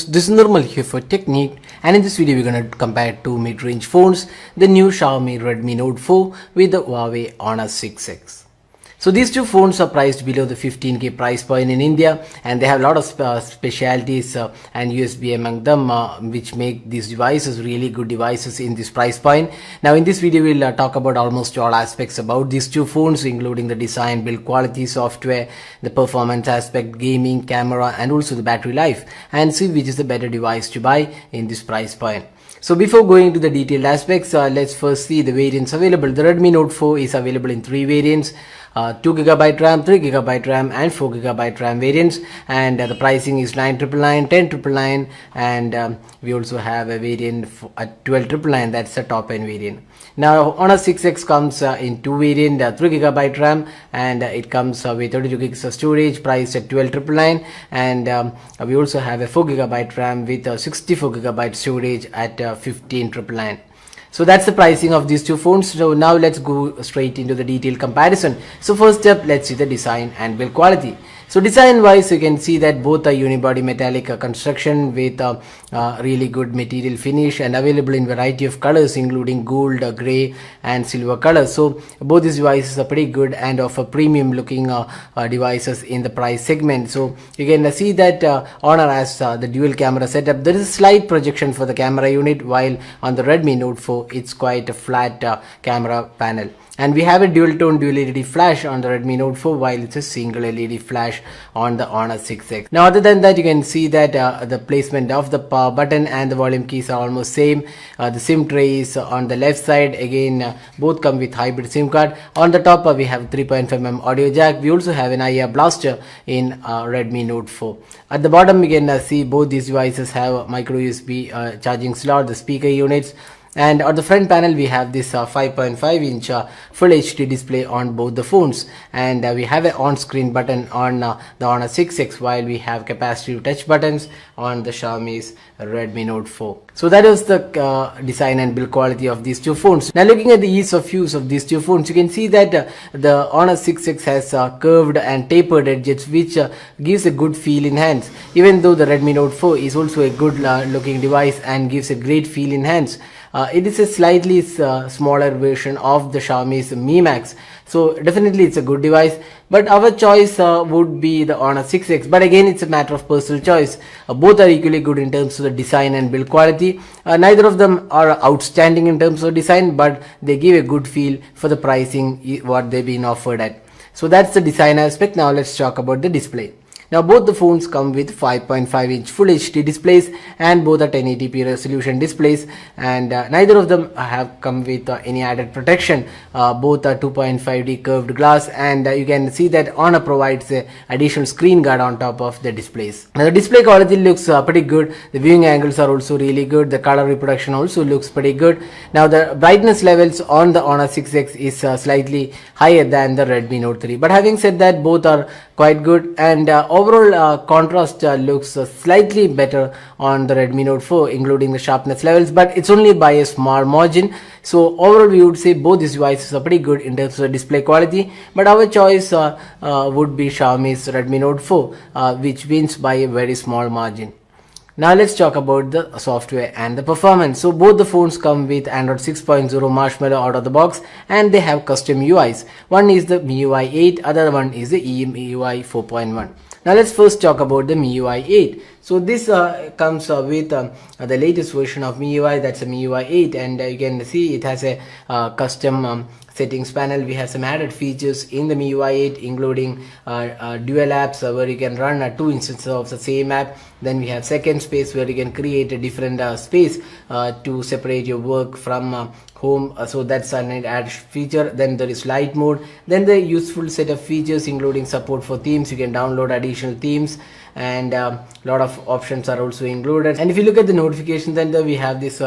This is Normal here for Technique, and in this video we're going to compare two mid-range phones, the new Xiaomi Redmi Note 4 with the Huawei Honor 6X. So these two phones are priced below the 15k price point in India, and they have a lot of specialities and USB among them, which make these devices really good devices in this price point. Now in this video we'll talk about almost all aspects about these two phones, including the design, build quality, software, the performance aspect, gaming, camera, and also the battery life, and see which is the better device to buy in this price point. So before going to the detailed aspects, let's first see the variants available. The Redmi Note 4 is available in three variants. 2GB RAM, 3GB RAM and 4GB RAM variants, and the pricing is 9,999, 10,999, and we also have a variant at 12,999. That's the top end variant. Now Honor 6X comes in two variants, 3GB RAM, and it comes with 32GB storage, priced at 12,999, and we also have a 4GB RAM with 64GB storage at 15,999. So that's the pricing of these two phones. So now let's go straight into the detailed comparison. So first step, let's see the design and build quality. So design wise, you can see that both are unibody metallic construction with really good material finish and available in variety of colors, including gold, grey and silver colors. So both these devices are pretty good and offer premium looking devices in the price segment. So you can see that Honor has the dual camera setup. There is a slight projection for the camera unit, while on the Redmi Note 4 it's quite a flat camera panel. And we have a dual tone dual LED flash on the Redmi Note 4, while it's a single LED flash on the Honor 6X. Now other than that, you can see that the placement of the power button and the volume keys are almost same. The SIM tray is on the left side. Again, both come with hybrid SIM card. On the top we have 3.5mm audio jack. We also have an IR blaster in Redmi Note 4. At the bottom you can see both these devices have micro USB charging slot, the speaker units. And on the front panel we have this 5.5-inch full HD display on both the phones, and we have an on-screen button on the Honor 6X, while we have capacitive touch buttons on the Xiaomi's Redmi Note 4. So that is the design and build quality of these two phones. Now looking at the ease of use of these two phones, you can see that the Honor 6X has curved and tapered edges, which gives a good feel in hands, even though the Redmi Note 4 is also a good looking device and gives a great feel in hands. It is a slightly smaller version of the Xiaomi's Mi Max, so definitely it's a good device, but our choice would be the Honor 6X. But again, it's a matter of personal choice. Both are equally good in terms of the design and build quality. Neither of them are outstanding in terms of design, but they give a good feel for the pricing what they've been offered at. So that's the design aspect. Now let's talk about the display. Now both the phones come with 5.5-inch full HD displays, and both are 1080p resolution displays, and neither of them have come with any added protection. Both are 2.5D curved glass, and you can see that Honor provides a additional screen guard on top of the displays. Now the display quality looks pretty good. The viewing angles are also really good. The color reproduction also looks pretty good. Now the brightness levels on the Honor 6X is slightly higher than the Redmi Note 3, but having said that, both are quite good, and overall contrast looks slightly better on the Redmi Note 4, including the sharpness levels, but it's only by a small margin. So overall we would say both these devices are pretty good in terms of display quality, but our choice would be Xiaomi's Redmi Note 4, which wins by a very small margin. Now let's talk about the software and the performance. So both the phones come with Android 6.0 Marshmallow out of the box, and they have custom UIs. One is the MIUI 8, other one is the EMUI 4.1. Now let's first talk about the MIUI 8. So this comes with the latest version of MIUI, that's a MIUI 8, and you can see it has a custom settings panel. We have some added features in the MIUI 8, including dual apps where you can run two instances of the same app. Then we have second space, where you can create a different space to separate your work from home. So that's an added feature. Then there is light mode. Then the useful set of features, including support for themes. You can download additional themes, and a lot of options are also included. And if you look at the notification center, we have this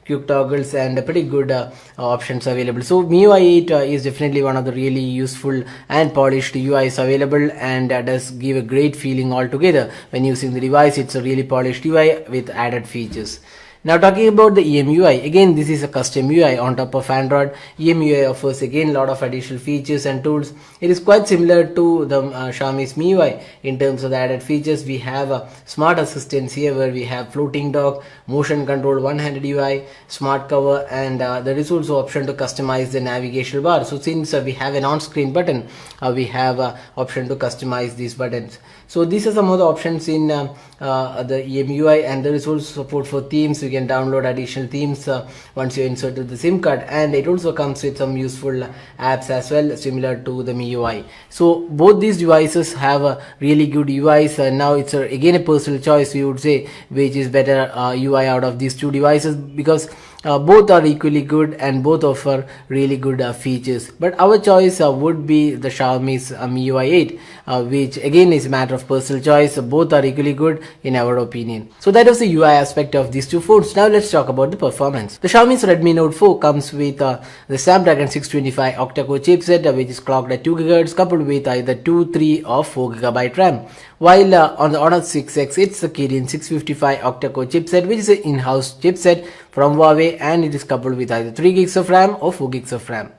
quick toggles and pretty good options available. So MIUI 8 is definitely one of the really useful and polished UIs available, and does give a great feeling altogether when using the device. It's a really polished UI with added features. Now talking about the EMUI, again this is a custom UI on top of Android. EMUI offers again a lot of additional features and tools. It is quite similar to the Xiaomi's MIUI in terms of the added features. We have a smart assistants here where we have floating dock, motion control, one-handed UI, smart cover, and there is also option to customize the navigation bar. So since we have an on-screen button, we have option to customize these buttons. So these are some of the options in the EMUI, and there is also support for themes. You can download additional themes once you inserted the SIM card, and it also comes with some useful apps as well, similar to the MIUI. So both these devices have a really good UIs, and now it's again a personal choice, we would say, which is better UI out of these two devices, because both are equally good and both offer really good features. But our choice would be the Xiaomi's MIUI 8, which again is a matter of personal choice. Both are equally good in our opinion. So that was the UI aspect of these two phones. Now let's talk about the performance. The Xiaomi's Redmi Note 4 comes with the Snapdragon 625 octa-core chipset, which is clocked at 2 GHz, coupled with either 2, 3 or 4 GB RAM. While on the Honor 6X, it's the Kirin 655 octa-core chipset, which is an in-house chipset from Huawei, and it is coupled with either 3 GB of RAM or 4 GB of RAM.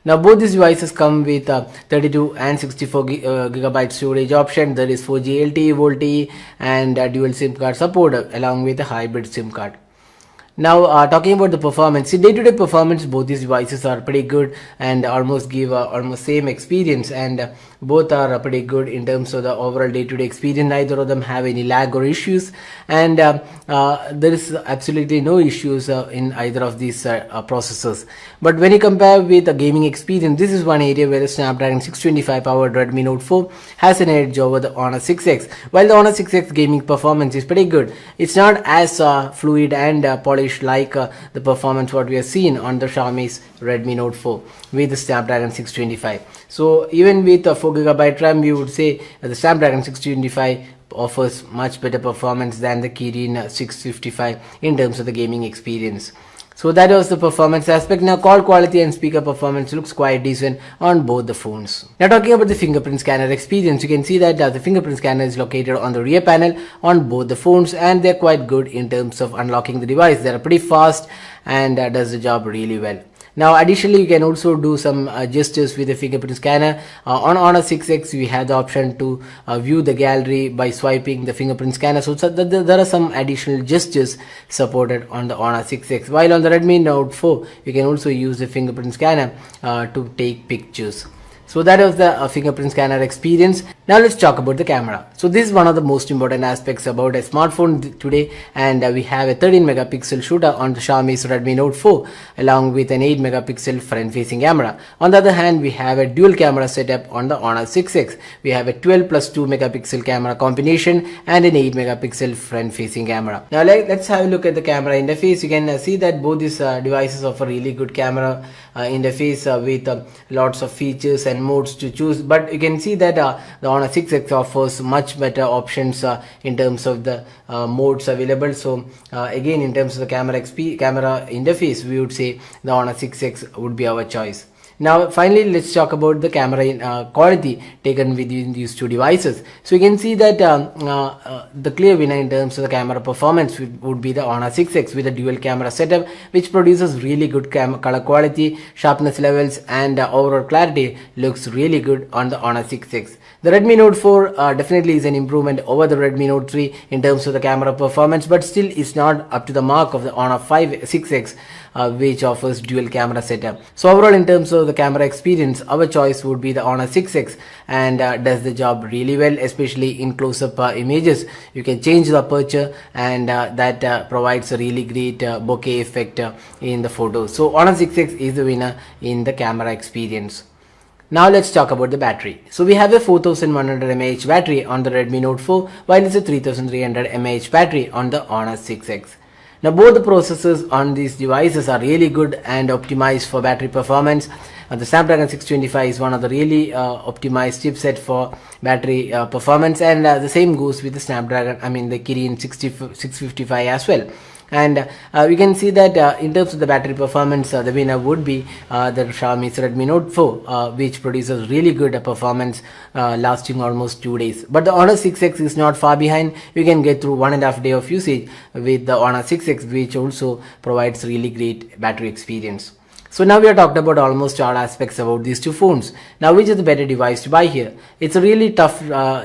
Now both these devices come with 32 and 64 GB storage option. There is 4G LTE, VoLTE, and dual SIM card support along with a hybrid SIM card. Now talking about the performance, in day-to-day performance, both these devices are pretty good and almost give almost same experience, and both are pretty good in terms of the overall day-to-day experience. Neither of them have any lag or issues, and there is absolutely no issues in either of these processors. But when you compare with the gaming experience, this is one area where the Snapdragon 625 powered Redmi Note 4 has an edge over the Honor 6X. While the Honor 6X gaming performance is pretty good, it's not as fluid and polished like the performance what we have seen on the Xiaomi's Redmi Note 4 with the Snapdragon 625. So even with 4 GB RAM, we would say the Snapdragon 625 offers much better performance than the Kirin 655 in terms of the gaming experience. So that was the performance aspect. Now call quality and speaker performance looks quite decent on both the phones. Now talking about the fingerprint scanner experience, you can see that the fingerprint scanner is located on the rear panel on both the phones, and they're quite good in terms of unlocking the device. They're pretty fast and does the job really well. Now additionally, you can also do some gestures with the fingerprint scanner. On Honor 6X, we have the option to view the gallery by swiping the fingerprint scanner. So there are some additional gestures supported on the Honor 6X. While on the Redmi Note 4, you can also use the fingerprint scanner to take pictures. So that was the fingerprint scanner experience. Now let's talk about the camera. So this is one of the most important aspects about a smartphone today, and we have a 13 megapixel shooter on the Xiaomi's Redmi Note 4 along with an 8 megapixel front facing camera. On the other hand, we have a dual camera setup on the Honor 6X. We have a 12 plus 2 megapixel camera combination and an 8 megapixel front facing camera. Now let's have a look at the camera interface. You can see that both these devices offer really good camera interface with lots of features and modes to choose, but you can see that the Honor 6X offers much better options in terms of the modes available. So again, in terms of the camera interface, we would say the Honor 6X would be our choice. Now finally, let's talk about the camera quality taken within these two devices. So you can see that the clear winner in terms of the camera performance would be the Honor 6X with a dual camera setup, which produces really good color quality, sharpness levels, and overall clarity looks really good on the Honor 6X. The Redmi Note 4 definitely is an improvement over the Redmi Note 3 in terms of the camera performance, but still is not up to the mark of the Honor 6X, which offers dual camera setup. So overall, in terms of the camera experience, our choice would be the Honor 6X, and does the job really well, especially in close-up images. You can change the aperture, and that provides a really great bokeh effect in the photos. So Honor 6X is the winner in the camera experience. Now let's talk about the battery. So we have a 4100 mAh battery on the Redmi Note 4, while it's a 3300 mAh battery on the Honor 6X. Now both the processors on these devices are really good and optimized for battery performance. The Snapdragon 625 is one of the really optimized chipset for battery performance, and the same goes with the the Kirin 655 as well. And we can see that in terms of the battery performance, the winner would be the Xiaomi Redmi Note 4, which produces really good performance, lasting almost 2 days. But the Honor 6X is not far behind. You can get through 1.5 day of usage with the Honor 6X, which also provides really great battery experience. So now we have talked about almost all aspects about these two phones. Now which is the better device to buy here? It's a really tough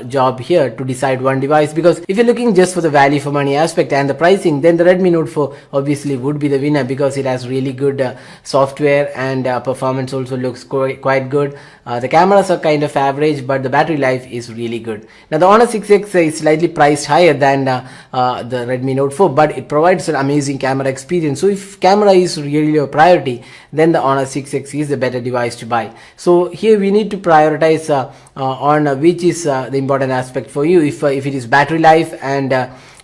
job here to decide one device, because if you're looking just for the value for money aspect and the pricing, then the Redmi Note 4 obviously would be the winner, because it has really good software, and performance also looks quite good. The cameras are kind of average, but the battery life is really good. Now the Honor 6X is slightly priced higher than the Redmi Note 4, but it provides an amazing camera experience. So if camera is really your priority, then the Honor 6X is the better device to buy. So here we need to prioritize on which is the important aspect for you. If it is battery life and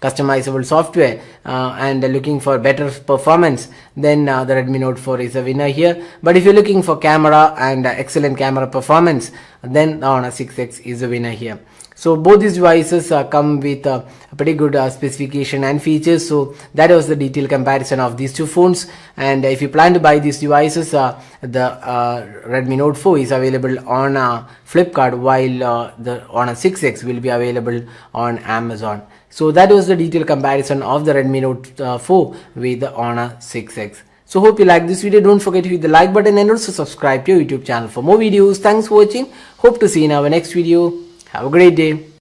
customizable software and looking for better performance, then the Redmi Note 4 is a winner here. But if you're looking for camera and excellent camera performance, then the Honor 6X is a winner here. So both these devices come with a pretty good specification and features. So that was the detailed comparison of these two phones. And if you plan to buy these devices, the Redmi Note 4 is available on Flipkart, while the Honor 6X will be available on Amazon. So that was the detailed comparison of the Redmi Note 4 with the Honor 6X. So hope you like this video. Don't forget to hit the like button and also subscribe to our YouTube channel for more videos. Thanks for watching. Hope to see you in our next video. Have a great day.